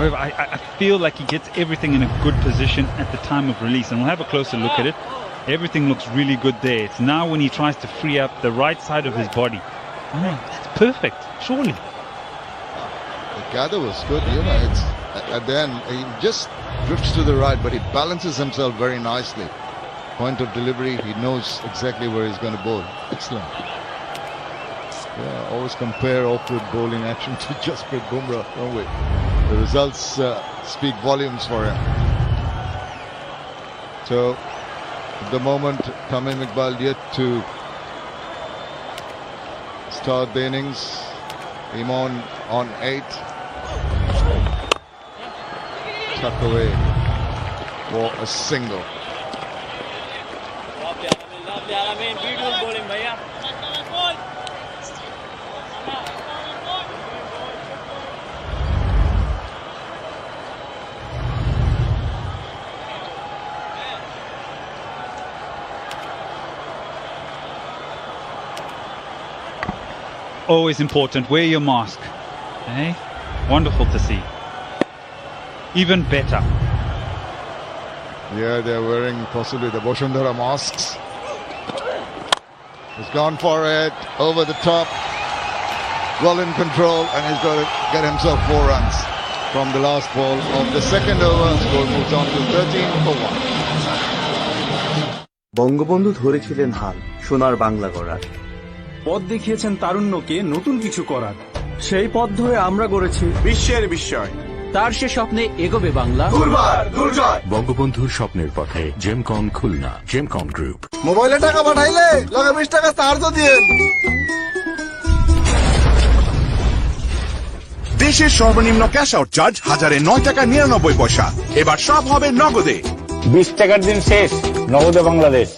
However, I feel like he gets everything in a good position at the time of release, and we'll have a closer look at it. Everything looks really good there. It's now when he tries to free up the right side of his body. Oh, that's perfect, surely. The gather was good, you know. It's at the end he just drifts to the right, but he balances himself very nicely. Point of delivery, he knows exactly where he's going to bowl. Excellent. Yeah, always compare off-field bowling action to Jasprit Bumrah, don't we? The results speak volumes for him. So, at the moment, Tamim Iqbal yet to start the innings. Imon on 8. Tuck away for a single. Beautiful bowling, bhaiya. Always important, wear your mask. Eh? Wonderful to see. Even better. Yeah, they're wearing possibly the Boshundara masks. He's gone for it, over the top, well in control, and he's got to get himself 4 runs from the last ball of the second over. Score moves on to 13 for 1. Bangabandhu ধরেছিলেন হাল সোনার বাংলা গড়ার, পথ দেখিয়েছেন তারুণ্যকে নতুন কিছু করার। সেই পথ ধরে আমরা গড়েছি বিশ্বের বিস্ময়। তার সে স্বপ্নে এগোবে বাংলা। বঙ্গবন্ধুর স্বপ্নের পথে জেমকন খুলনা, জেমকন গ্রুপ। মোবাইলে টাকা পাঠাইলে লগে 20 টাকা চার্জও দিয়েন। দেশের সর্বনিম্ন ক্যাশ আউট চার্জ 1009 টাকা 99 পয়সা। এবার সব হবে নগদে। 20 টাকার দিন শেষ, নগদে বাংলাদেশ।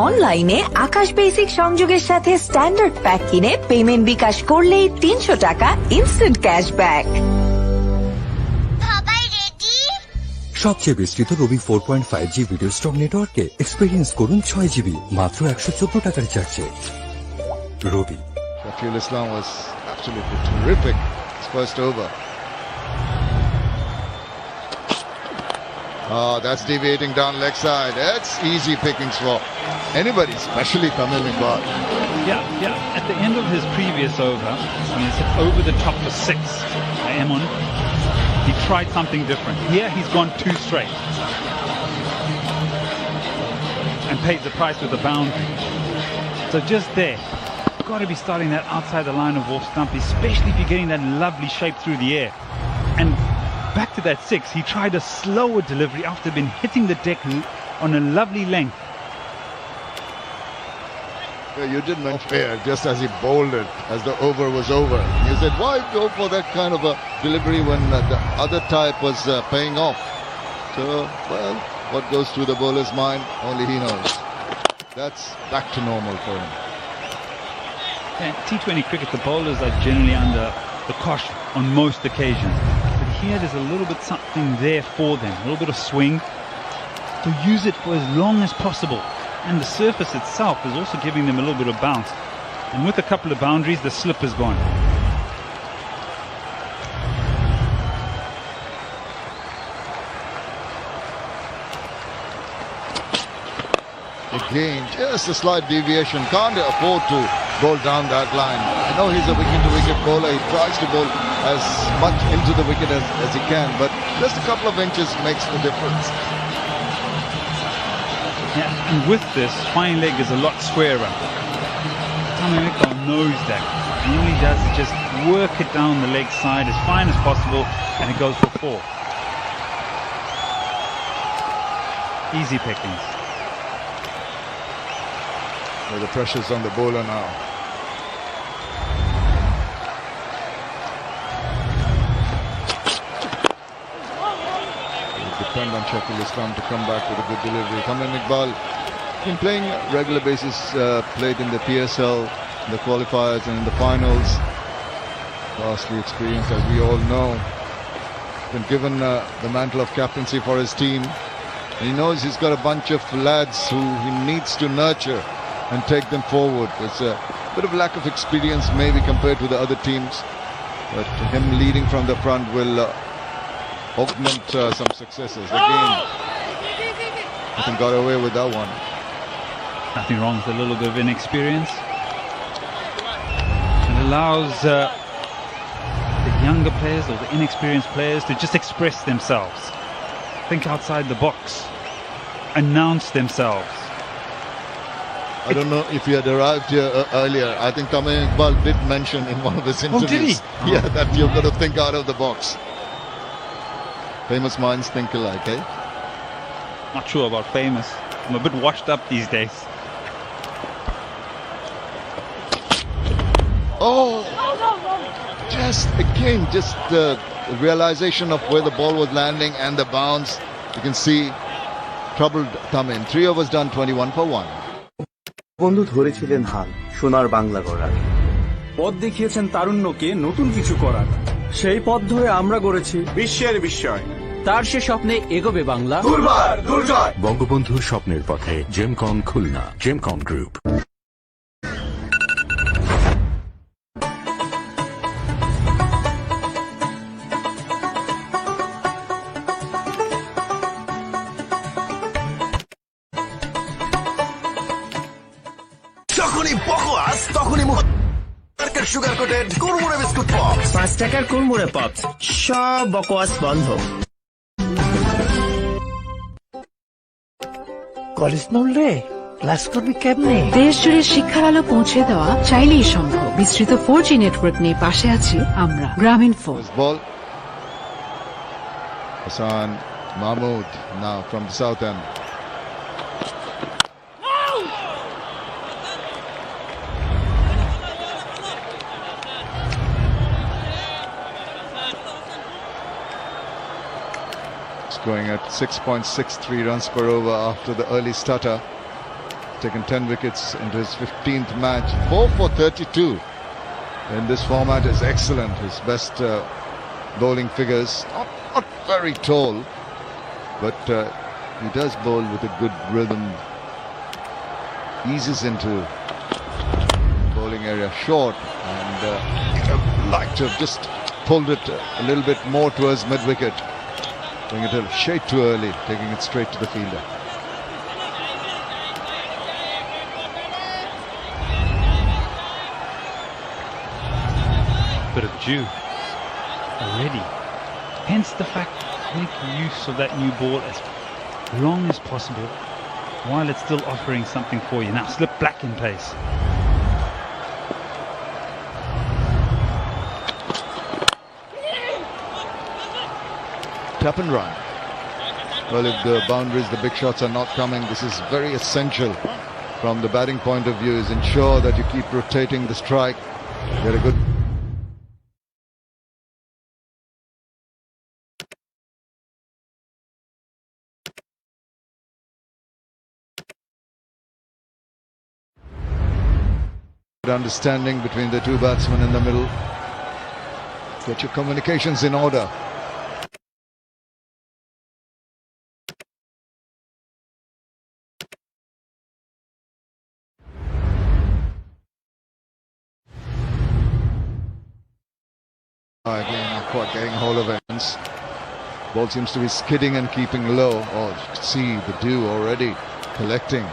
অনলাইনে আকাশ বেসিক সংযোগের সাথে স্ট্যান্ডার্ড প্যাক কিনে পেমেন্ট বিকাশ করলেই 300 টাকা ইনস্ট্যান্ট ক্যাশব্যাক। সবচেয়ে বিস্তৃত রবি 4.5G ভিডিও স্ট্রং নেটওয়ার্কে এক্সপেরিয়েন্স করুন 6GB মাত্র 114 টাকার রিচার্জে। রবি। Shafiul Islam was absolutely terrific his first over. Oh, that's deviating down leg side. That's easy pickings for anybody, especially Tamim Iqbal. Yeah. At the end of his previous over, when he said over the top for 6, I am on. He tried something different. Here he's gone 2 straight. And paid the price with a boundary. So just there, got to be starting that outside the line of off stump, especially if you're getting that lovely shape through the air. And back to that 6, he tried a slower delivery after been hitting the deck on a lovely length. You did mention fair just as he bowled it, as the over was over. You said, why go for that kind of a delivery when the other type was paying off? So, well, what goes through the bowler's mind, only he knows. That's back to normal for him. Yeah, T20 cricket, the bowlers are generally under the cosh on most occasions. But here there's a little bit something there for them, a little bit of swing. So use it for as long as possible. And the surface itself is also giving them a little bit of bounce. And with a couple of boundaries, the slip is gone. Again, just a slight deviation. Can't afford to bowl down that line. I know he's a wicket-to-wicket bowler. He tries to bowl as much into the wicket as he can, but just a couple of inches makes the difference. Yeah, and with this, fine leg is a lot squarer. Tamim Iqbal knows that. And all he does is just work it down the leg side as fine as possible, and it goes for 4. Easy pickings. Well, the pressure's on the bowler now. Depend on Shafiul Islam to come back with a good delivery. Tamim Iqbal been playing regular basis, played in the PSL, in the qualifiers and in the finals. Vastly experienced, as we all know. Been given the mantle of captaincy for his team. And he knows he's got a bunch of lads who he needs to nurture and take them forward. There's a bit of lack of experience maybe compared to the other teams. But him leading from the front will augment some successes. Again, I think got away with that one. Nothing wrong with a little bit of inexperience. It allows the younger players or the inexperienced players to just express themselves. Think outside the box. Announce themselves. I don't know if he had arrived here earlier. I think Tamim Iqbal did mention in one of his interviews. Did he? Yeah, that you've got to think out of the box. Famous minds think alike, eh? Not sure about famous. I'm a bit washed up these days. Oh! Just the realization of where the ball was landing and the bounce. You can see troubled Tamim. 3 overs done, 21 for 1. বন্ধু ধরেছিলেন হাল সোনার বাংলা গড়ার। পথ দেখিয়েছেন তারুণ্যকে নতুন কিছু করার। সেই পথ ধরে আমরা গড়েছি বিশ্বের বিস্ময়। তার সে স্বপ্নে এগোবে বাংলা। দুর্বার দুর্জয়। বঙ্গবন্ধুর স্বপ্নের পথে জেমকন খুলনা, জেমকন গ্রুপ। যখনই বকওয়াস তখনই সুগার কোটেড কুড়মুড়ে বিস্কুট পপস। 5 টাকার কুড়মুড়ে পপস, সব বকওয়াস বন্ধ। কলেজ নড়লে ক্লাস করবি কেমনে? দেশ জুড়ে শিক্ষার আলো পৌঁছে দেওয়া চাইলেই সম্ভব। বিস্তৃত 4G নেটওয়ার্ক নিয়ে পাশে আছি আমরা, গ্রামীণ phone. Ball. Hassan Mahmood now from the south end. Going at 6.63 runs per over after the early stutter. Taken 10 wickets into his 15th match. 4 for 32 in this format is excellent. His best bowling figures. Not very tall, but he does bowl with a good rhythm. Eases into bowling area short, and I'd like to have just pulled it a little bit more towards mid-wicket. Doing it a shade too early, taking it straight to the fielder. Bit of dew already. Hence the fact, make use of that new ball as long as possible while it's still offering something for you. Now slip black in pace. Tap and run. Well, if the boundaries, the big shots are not coming, this is very essential from the batting point of view, is ensure that you keep rotating the strike. Get a good understanding between the two batsmen in the middle. Get your communications in order. Again, not quite getting hold of it. Ball seems to be skidding and keeping low. Oh, you can see the dew already collecting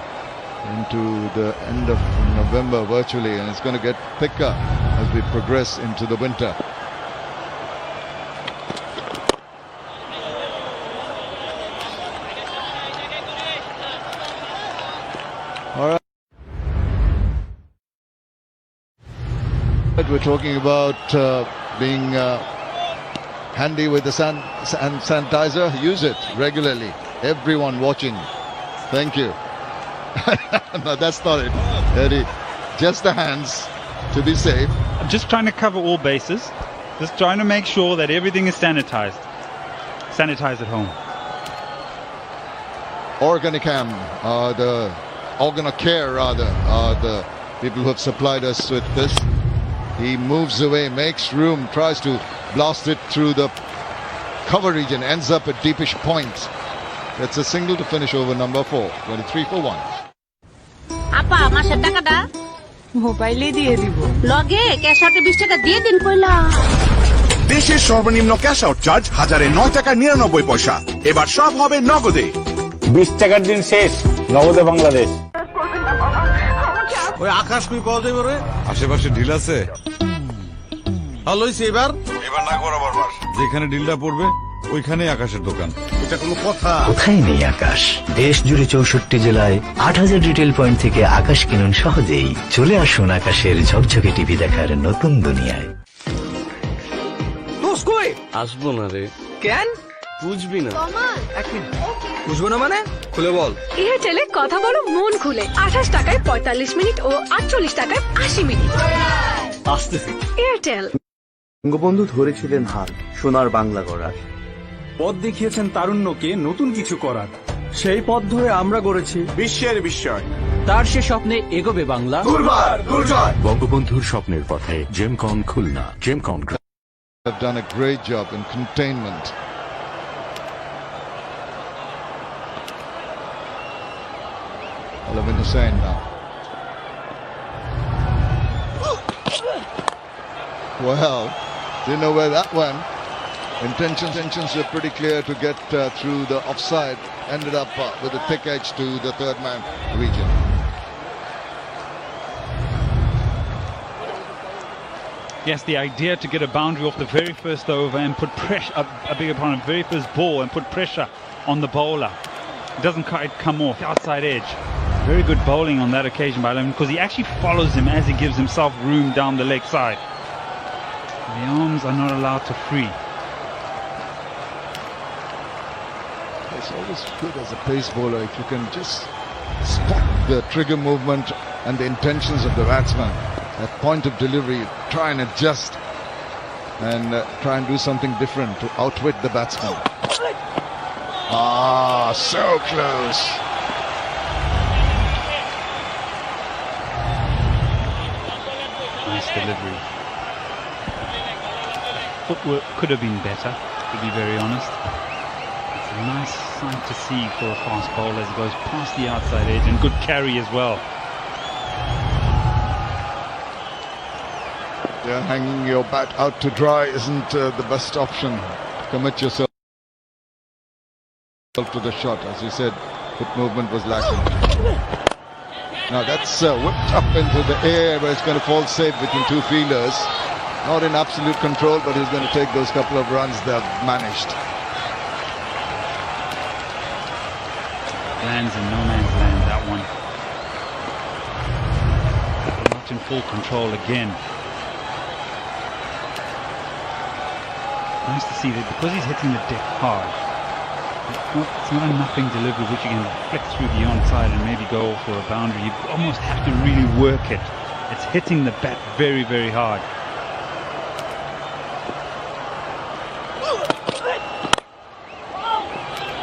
into the end of November virtually, and it's going to get thicker as we progress into the winter. All right. We're talking about being handy with the sanitizer. Use it regularly. Everyone watching. Thank you. No, that's not it, Eddie. Just the hands to be safe. I'm just trying to cover all bases. Just trying to make sure that everything is sanitized. Sanitize at home. Organicam, the Organocare rather, are the people who have supplied us with this. He moves away, makes room, tries to blast it through the cover region, ends up at deepish point. That's a single to finish over number 4, 23 for 1. আপা মাসের টাকাটা মোবাইলে দিয়ে দিব, লগে cash আউটে 20 টাকা দিয়ে দিন কইলা। দেশের সর্বনিম্ন ক্যাশ আউট চার্জ 1009 টাকা 99 পয়সা। এবার সব হবে নগদে। 20 টাকার দিন শেষ, নগদে বাংলাদেশ। ওই আকাশ কই পাওয়া যাবে রে? আশেপাশে ঢিল আছে? ভালো হইছে এবার না করা বারবার। যেখানে ঢিলটা পড়বে ওইখানে আকাশের দোকান। এটা কোনো কথা? কোথায় নেই আকাশ? দেশ জুড়ে 64 জেলায় 8000 রিটেল পয়েন্ট থেকে আকাশ কিনুন সহজেই। চলে আসুন আকাশের ঝকঝকে টিভি দেখার নতুন দুনিয়ায়। আসবো না রে। কেন বুঝবি না। বুঝবো না মানে? খুলে বল। এয়ারটেলে কথা বলো মন খুলে 28 টাকায় 45 মিনিট ও 48 টাকায় 80 মিনিট। আসতেছি। এয়ারটেল। বঙ্গবন্ধু ধরেছিলেন হাল সোনার বাংলা গড়ার। পথ দেখিয়েছেন তারুণ্যকে নতুন কিছু করার। সেই পথ ধরে আমরা গড়েছি বিশ্বের বিস্ময়। তার সে স্বপ্নে এগোবে বাংলা। বঙ্গবন্ধুর স্বপ্নের পথে Gemcon Khulna. Gemcon Have done a great job in containment. Alamin Hussain now. Well, didn't know where that went. Intentions were pretty clear to get through the offside. Ended up with a thick edge to the third man region. Yes, the idea to get a boundary off the very first over and put pressure, I beg your pardon, very first ball and put pressure on the bowler. It doesn't quite come off, outside edge. Very good bowling on that occasion by Lemon because he actually follows him as he gives himself room down the leg side. The arms are not allowed to free. It's always good as a pace bowler if you can just spot the trigger movement and the intentions of the batsman. At point of delivery, try and adjust and try and do something different to outwit the batsman. Ah, so close. Nice delivery. Footwork could have been better, to be very honest. It's a nice sight to see for a fast bowler as he goes past the outside edge and good carry as well. Yeah, hanging your bat out to dry isn't the best option. Commit yourself to the shot. As you said, foot movement was lacking. Now that's whipped up into the air where it's going to fall safe between two fielders. Not in absolute control, but he's going to take those couple of runs they've managed. Lands in no man's land, that one. Not in full control again. Nice to see that because he's hitting the deck hard, it's not a nothing delivery which you can flick through the onside and maybe go for a boundary. You almost have to really work it. It's hitting the bat very, very hard.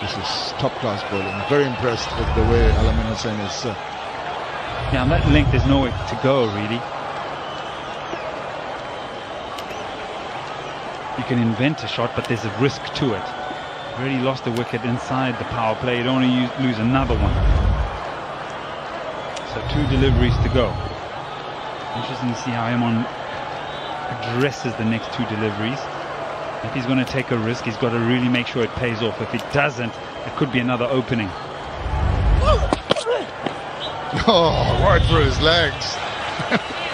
This is top-class bowling. Very impressed with the way Alamin Hussain is. Yeah, on that length there's nowhere to go really. You can invent a shot, but there's a risk to it. Already lost a wicket inside the power play. You don't want to lose another one. So 2 deliveries to go. Interesting to see how Imon addresses the next 2 deliveries. If he's going to take a risk, he's got to really make sure it pays off. If it doesn't, it could be another opening. Oh, right for his legs.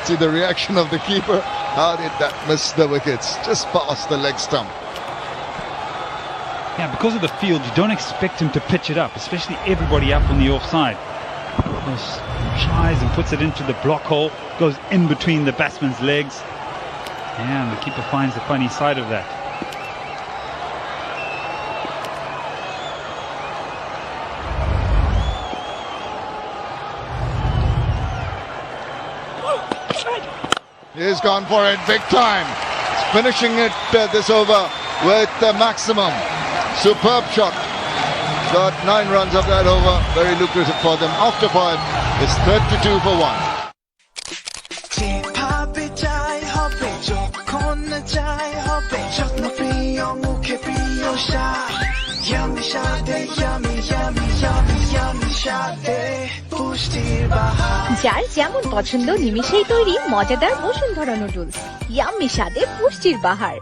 See the reaction of the keeper. How did that miss the wickets? Just past the leg stump. Yeah, because of the field, you don't expect him to pitch it up, especially everybody up on the offside. Tries and puts it into the block hole, goes in between the batsman's legs. Yeah, and the keeper finds the funny side of that. He's gone for it big time. He's finishing it this over with the maximum. Superb shot. Got 9 runs of that over. Very lucrative for them. After 5, it's 32 for 1. যার যেমন পছন্দ নিমিষেই তৈরি মজাদার Bashundhara noodles. Yummy স্বাদে পুষ্টির বাহার।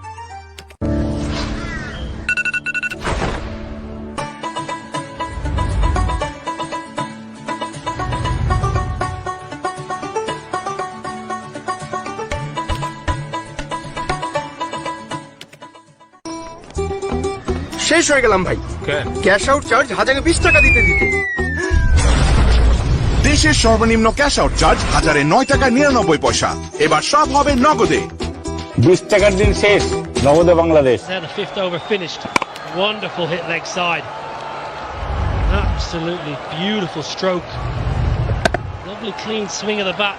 শেষ হয়ে গেলাম ভাই। ক্যাশ আউট চার্জ 1020 টাকা দিতে দিতে। দেশের সর্বনিম্ন ক্যাশ আউট চার্জ 1009 টাকা 99 পয়সা। এবার সব হবে নগদে। 20 টাকার দিন শেষ, নগদে Bangladesh. Now the fifth over finished. Wonderful hit leg side. Absolutely beautiful stroke. Lovely clean swing of the bat.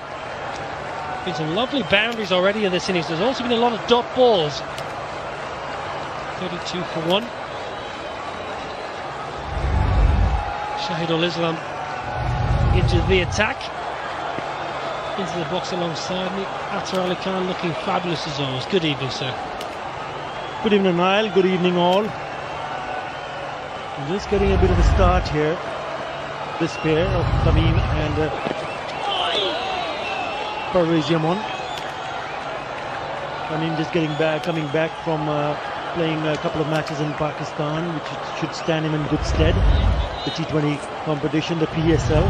Been some lovely boundaries already in this innings. There's also been a lot of dot balls. 32 for 1. Shahidul Islam into the attack. Into the box alongside me. Atar Ali Khan looking fabulous as always. Good evening, sir. Good evening, Niall. Good evening, all. Just getting a bit of a start here. This pair of Tamim and Parvez Yaman. Tamim just coming back from playing a couple of matches in Pakistan, which should stand him in good stead. The T20 competition, the PSL.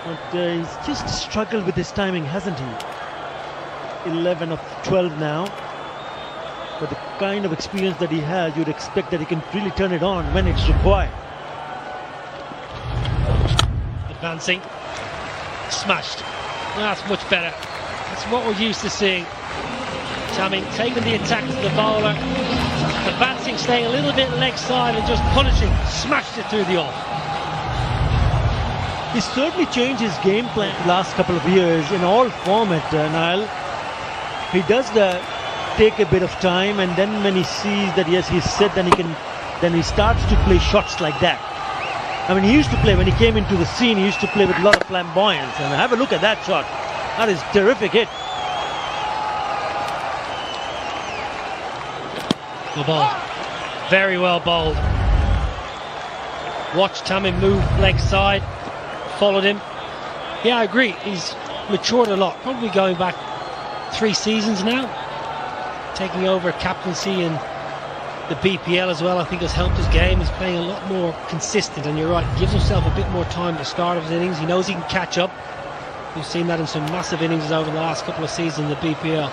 But he's just struggled with his timing, hasn't he? 11 of 12 now. But the kind of experience that he has, you'd expect that he can really turn it on when it's required. Advancing. Smashed. That's much better. That's what we're used to seeing. Tamim taking the attack to the bowler. Advancing, staying a little bit leg side and just punishing. Smashed it through the off. He's certainly changed his game plan the last couple of years in all format, Niall. He does take a bit of time, and then when he sees that yes, he's set, then he starts to play shots like that. I mean, he used to play, when he came into the scene, he used to play with a lot of flamboyance. And have a look at that shot. That is a terrific hit. Well bowled. Very well bowled. Watch Tamim move leg side. Followed him. Yeah, I agree. He's matured a lot. Probably going back 3 seasons now. Taking over captaincy in the BPL as well, I think has helped his game. He's playing a lot more consistent, and you're right, gives himself a bit more time at the start of his innings. He knows he can catch up. We've seen that in some massive innings over the last couple of seasons in the BPL.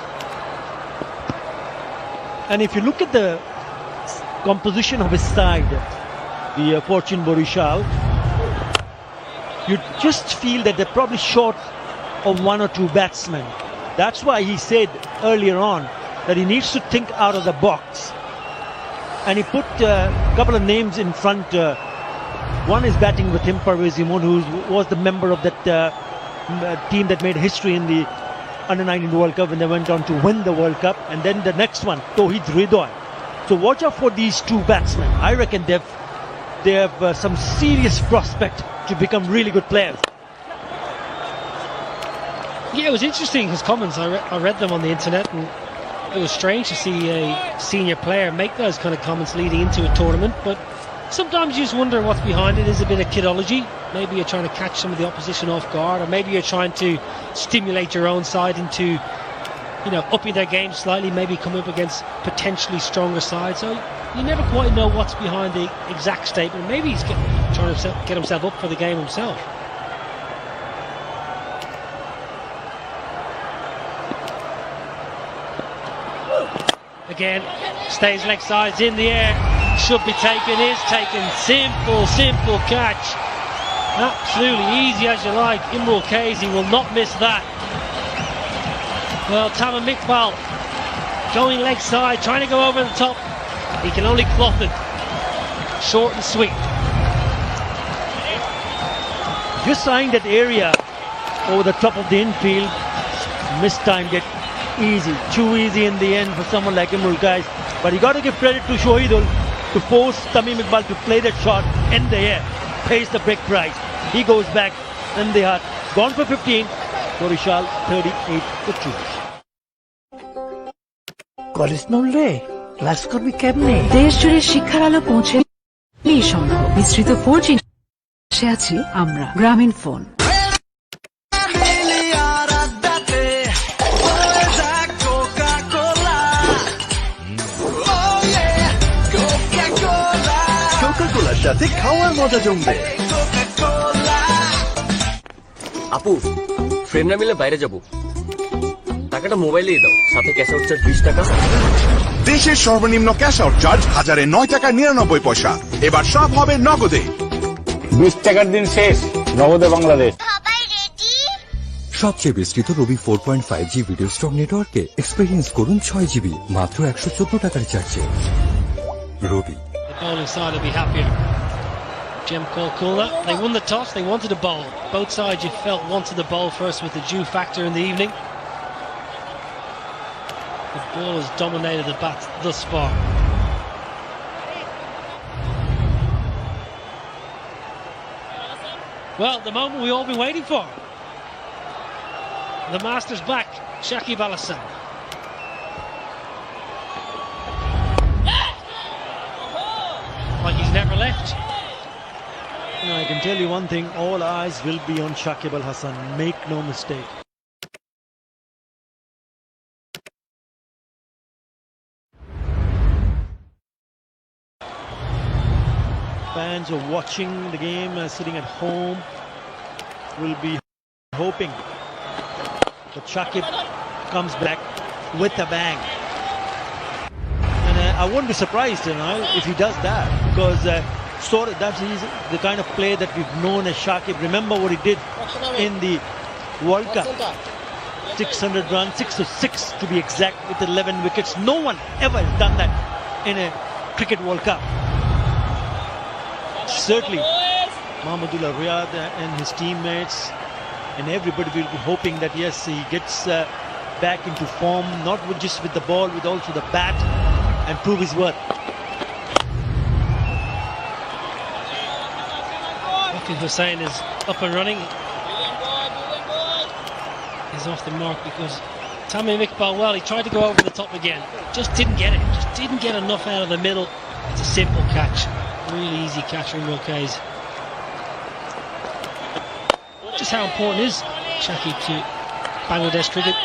And if you look at the composition of his side, the Fortune Barisal, you just feel that they're probably short of 1 or 2 batsmen. That's why he said earlier on that he needs to think out of the box. And he put a couple of names in front. One is batting with him, Parvez Yaman, who was the member of that team that made history in the Under-19 World Cup when they went on to win the World Cup. And then the next one, Tauhid Ridoy. So watch out for these 2 batsmen. I reckon they have some serious prospect to become really good players. Yeah, it was interesting, his comments. I read them on the internet, and it was strange to see a senior player make those kind of comments leading into a tournament, but sometimes you just wonder what's behind it. Is a bit of kidology. Maybe you're trying to catch some of the opposition off guard, or maybe you're trying to stimulate your own side into, upping their game slightly, maybe come up against potentially stronger sides. So you never quite know what's behind the exact statement. Maybe he's trying to get himself up for the game himself. Again, stays leg sides in the air, should be taken, is taken. Simple catch. Absolutely easy as you like. Imrul Kazi will not miss that. Well, Tamim Iqbal going leg side, trying to go over the top. He can only cloth it. Short and sweet. Just eyeing that area over the top of the infield. Mistimed it. Easy, too easy in the end for someone like Imrul Kazi. But you got to give credit to Shahidul to force Tamim Iqbal to play that shot in the air. Pays the big price. He goes back in the heart. Gone for 15. Barisal 38 for 2. College নড়লে class করবি কেমনে? দেশ জুড়ে শিক্ষার আলো পৌঁছে সম্ভব। বিস্তৃত 4G সে আছি আমরা গ্রামীণ ফোন। কোকা-কোলার সাথে খাওয়ার মজা জমবে। আপু, ফ্রেন্ডরা মিলে বাইরে যাব। টাকা আমাকে একটা মোবাইলই দাও, সাথে ক্যাশ আউট চার্জ 20 টাকা। দেশের সর্বনিম্ন ক্যাশ আউট চার্জ 1009 টাকা 99 পয়সা। এবার সব হবে নগদে। 20 টাকার দিন শেষ, নগদে বাংলাদেশ। সবচেয়ে বিস্তৃত রবি 4.5G ভিডিও স্টক নেটওয়ার্কে এক্সপিরিয়েন্স করুন 6 জিবি মাত্র 114 টাকার চার্জে। রবি। The bowling side will be happier. Jem Khulna, they won the toss, they wanted to bowl. Both sides you felt wanted to bowl first with the dew factor in the evening. The ball has dominated the bat thus far. Well, the moment we've all been waiting for. The master's back, Shakib Al Hassan. Like he's never left. I can tell you one thing, all eyes will be on Shakib Al Hassan, make no mistake. Fans are watching the game, sitting at home, will be hoping that Shakib comes back with a bang. And I won't be surprised, if he does that, because that's the kind of play that we've known as Shakib. Remember what he did in the World Cup. 600 runs, 606 to be exact, with 11 wickets. No one ever has done that in a Cricket World Cup. Certainly, Mahmudullah Riyad and his teammates and everybody will be hoping that yes, he gets back into form, not just with the ball, with also the bat, and prove his worth. Hussain is up and running. He's off the mark because Tamim Iqbal, well, he tried to go over the top again, just didn't get it, just didn't get enough out of the middle. It's a simple catch, really easy catch from Milkays. Just how important is Shakib to Bangladesh cricket?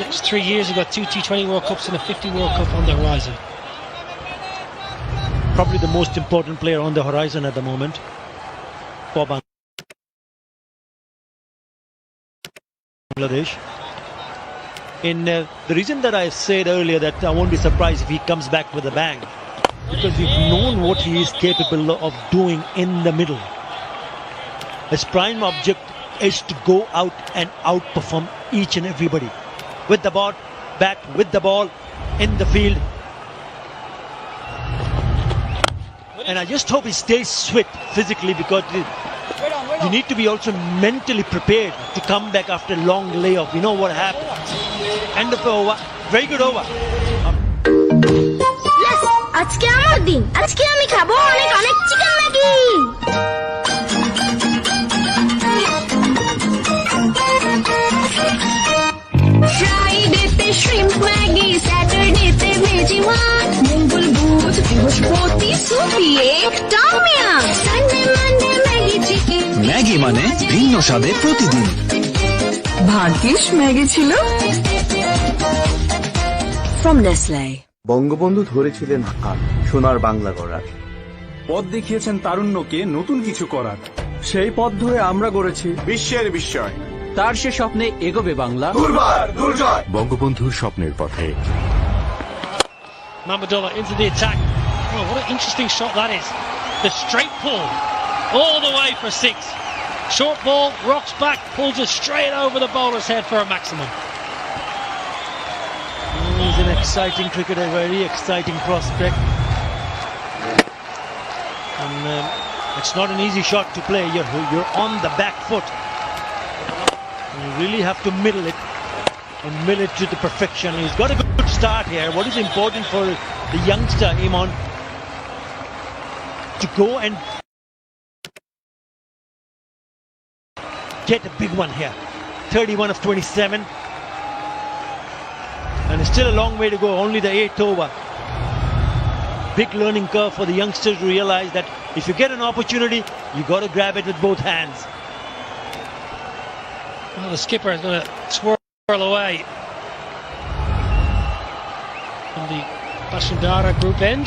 Next 3 years we've got 2 T20 World Cups and a 50 World Cup on the horizon. Probably the most important player on the horizon at the moment for Bangladesh. The reason that I said earlier that I won't be surprised if he comes back with a bang, because we've known what he is capable of doing in the middle. His prime object is to go out and outperform each and everybody with the bat, with the ball in the field. And I just hope he stays fit physically, because you need to be also mentally prepared to come back after a long layoff. You know what happened? End of the over. Very good over. Yes! আজকে আমার দিন। আজকে আমি খাবো অনেক অনেক chicken Maggi. ফ্রাইডেতে shrimp Maggi, স্যাটারডেতে ভেজি ওয়ান, মঙ্গল বুধ বৃহস্পতি সুপি একটা মিয়াম, Sunday Monday Maggi chicken. Maggi মানে ভিন্ন স্বাদে প্রতিদিন। ভাগ্যিস ম্যাগি ছিল। From Nestle. বঙ্গবন্ধু ধরেছিলেন হাল সোনার বাংলা গড়ার। পথ দেখিয়েছেন তারুণ্যকে নতুন কিছু করার। সেই পথ ধরে আমরা গড়েছি বিশ্বের বিস্ময়। তার সে স্বপ্নে এগোবে বাংলা। বঙ্গবন্ধুর স্বপ্নের পথে। Mahmudullah into the attack. Oh, what an interesting shot that is. The straight pull all the way for 6. Short ball, rocks back, pulls it straight over the bowler's head for a maximum. He's an exciting cricketer, a very exciting prospect. And it's not an easy shot to play. You're on the back foot. You really have to middle it, and middle it to the perfection. He's got a good start here. What is important for the youngster Iman to go and get a big one here. 31 of 27. And it's still a long way to go, only the 8th over. Big learning curve for the youngsters to realize that if you get an opportunity, you got to grab it with both hands. Well, the skipper is going to swirl away from the Bashundara group end.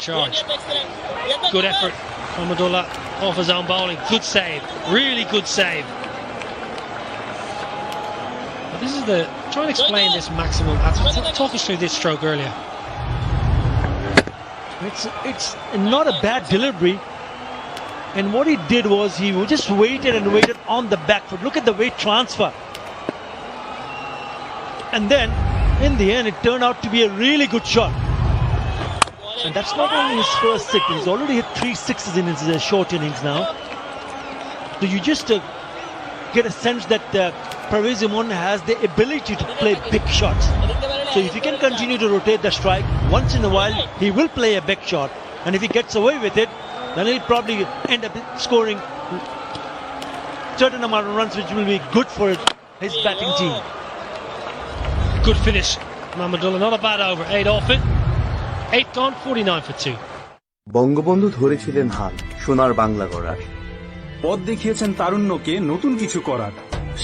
charge. Good effort from Abdullah off his own bowling. Good save. Really good save. But this is the... Try and explain this maximum. Talk us through this stroke earlier. It's not a bad delivery. And what he did was he just waited and waited on the back foot. Look at the weight transfer. And then, in the end, it turned out to be a really good shot. And that's not only his first six. He's already hit 3 sixes in his short innings now. So you just get a sense that Parvez Imran has the ability to play big shots. So if he can continue to rotate the strike, once in a while, he will play a big shot. And if he gets away with it, then he'll probably end up scoring a certain amount of runs, which will be good for his batting team. Good finish, Mahmudullah. Not a bad over. 8 off it. 8 gone, 49 for 2. Bangabandhu ধরেছিলেন হাল সোনার বাংলা গড়ার। পথ দেখিয়েছেন তারুণ্যকে নতুন কিছু করার।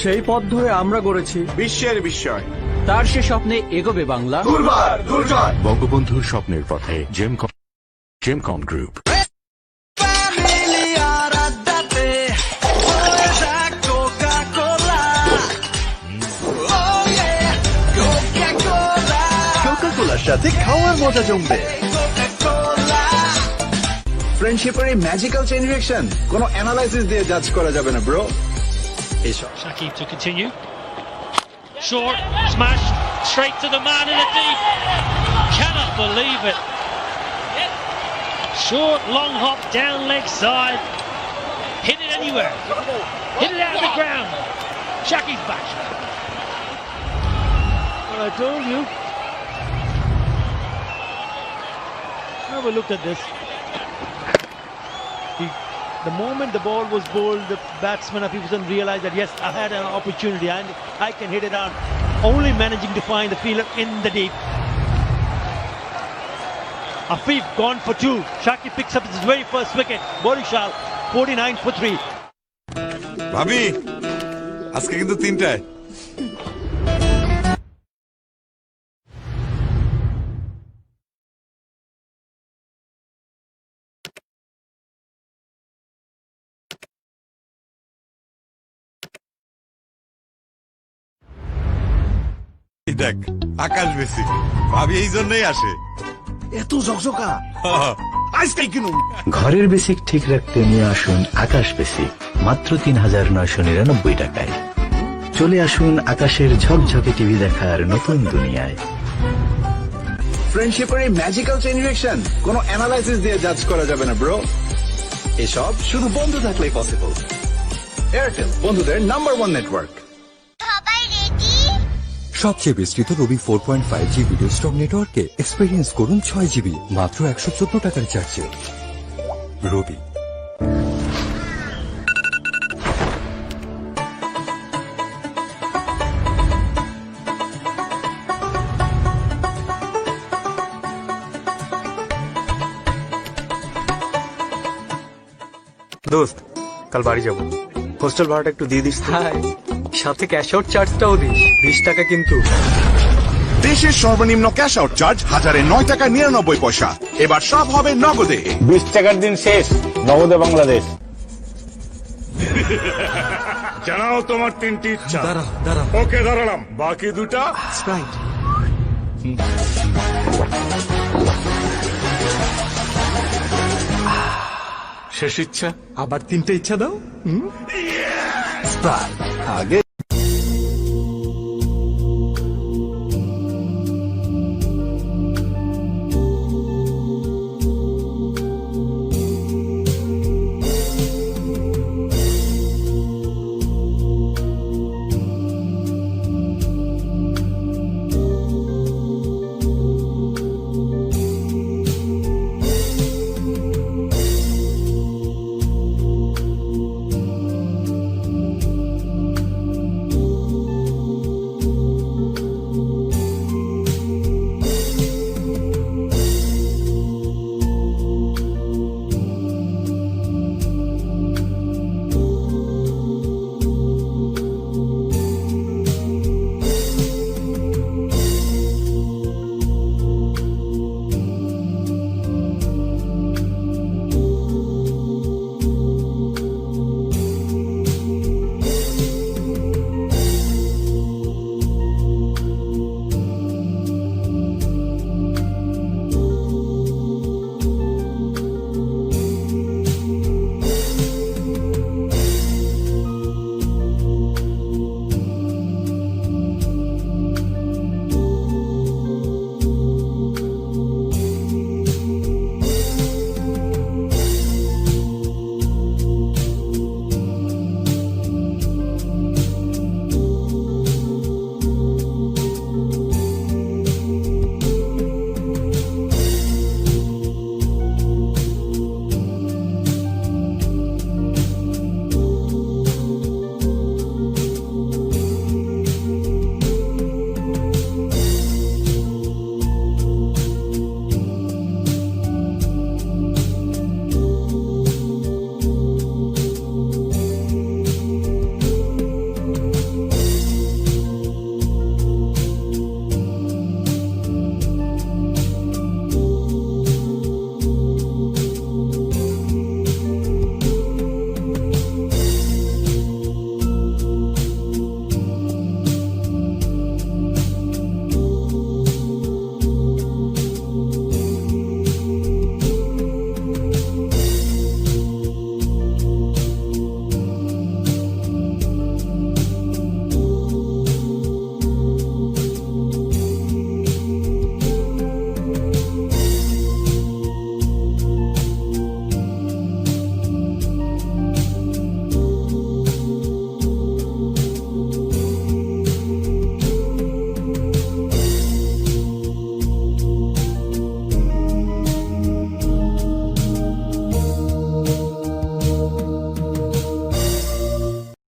সেই পথ ধরে আমরা গড়েছি বিশ্বের বিস্ময়। তার সে স্বপ্নে এগোবে বাংলা। বঙ্গবন্ধুর স্বপ্নের পথে জেমকন গ্রুপ। কোকা-কোলার সাথে খাওয়ার মজা জমবে। ফ্রেন্ডশিপের এই ম্যাজিক্যাল চেইন রিঅ্যাকশন কোনো অ্যানালাইসিস দিয়ে জাজ করা যাবে না bro. Shakib to continue. Short, smash, straight to the man in the deep. Cannot believe it. Short, long hop, down leg side. Hit it anywhere. Hit it out of the ground. Shakib's back. Well, I told you. Have a look at this. The moment the ball was bowled, the batsman of Afif realized that yes, I had an opportunity and I can hit it out. Only managing to find the fielder in the deep. Afif gone for 2. Shakib picks up his very first wicket. Barisal 49 for 3. ভাবি আজকে কিন্তু 3টায়। দেখ আকাশ basic ভাবি এই জন্যই আসে এত ঝকঝকা আজকে কিনুন। ঘরের বেসিক ঠিক রাখতে নিয়ে আসুন আকাশ বেসিক মাত্র ৩,৯৯৯ টাকায়। চলে আসুন আকাশের ঝকঝকে টিভি দেখার নতুন দুনিয়ায়। ফ্রেন্ডশিপের এই ম্যাজিক্যাল চেইন রিঅ্যাকশন কোনো অ্যানালাইসিস দিয়ে জাজ করা যাবে না ব্রো। এসব শুধু বন্ধু থাকলেই পসিবল। এয়ারটেল বন্ধুদের নাম্বার 1 নেটওয়ার্ক। সবচেয়ে বিস্তৃত রবি 4.5G ভিডিও স্টক নেটওয়ার্কে এক্সপেরিয়েন্স করুন 6 GB মাত্র 114 টাকার চার্জে। রবি। দোস্ত কাল বাড়ি যাব, হোস্টেল ভাড়াটা একটু দিয়ে দিস। সাথে ক্যাশ আউট চার্জটাও দিস, 20 টাকা কিন্তু। দেশের সর্বনিম্ন ক্যাশ আউট চার্জ 1009 টাকা 99 পয়সা। এবার সব হবে নগদে। 20 টাকার দিন শেষ, নগদে বাংলাদেশ। জানাও তোমার 3টি ইচ্ছা। দাঁড়া। ওকে দাঁড়ালাম, বাকি 2টা স্প্রাইট। শেষ ইচ্ছা। আবার 3টে ইচ্ছা দাও। স্প্রাইট আগে